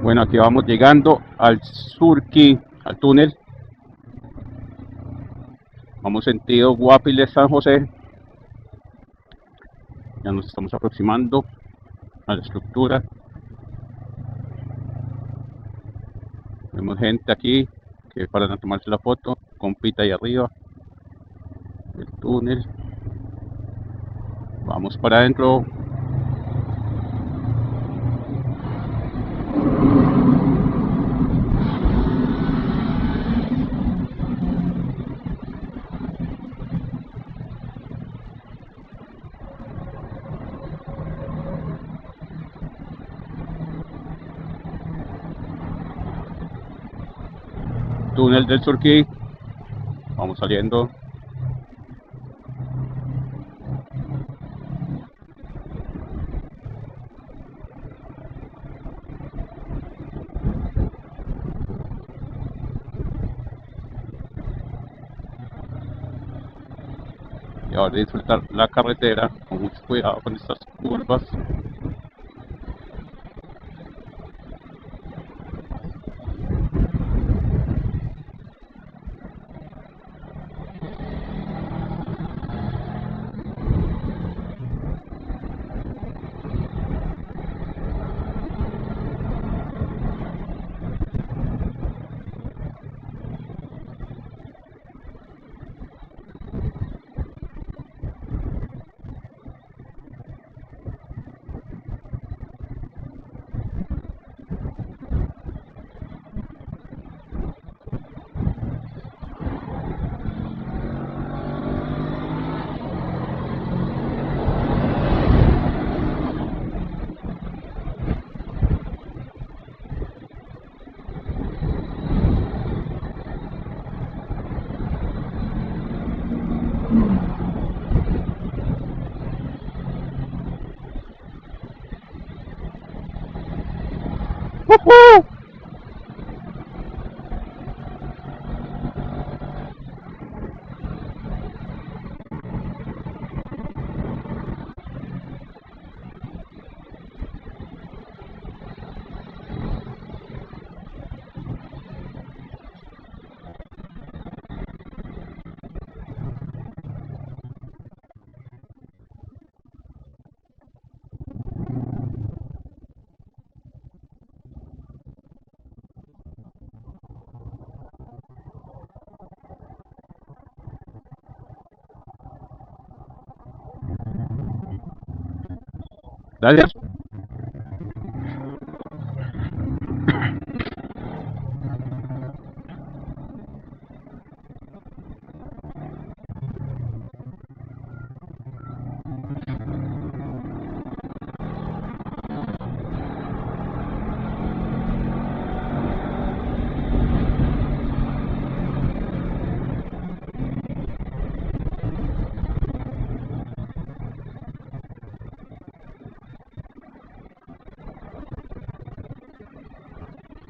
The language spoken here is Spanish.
Bueno, aquí vamos llegando al Surquí, al túnel. Vamos sentido Guapiles, San José. Ya nos estamos aproximando a la estructura. Vemos gente aquí que para tomarse la foto. Compita ahí arriba del túnel. Vamos para adentro. Túnel del Surquí. Vamos saliendo. Y ahora disfrutar la carretera con mucho cuidado con estas curvas. Gracias.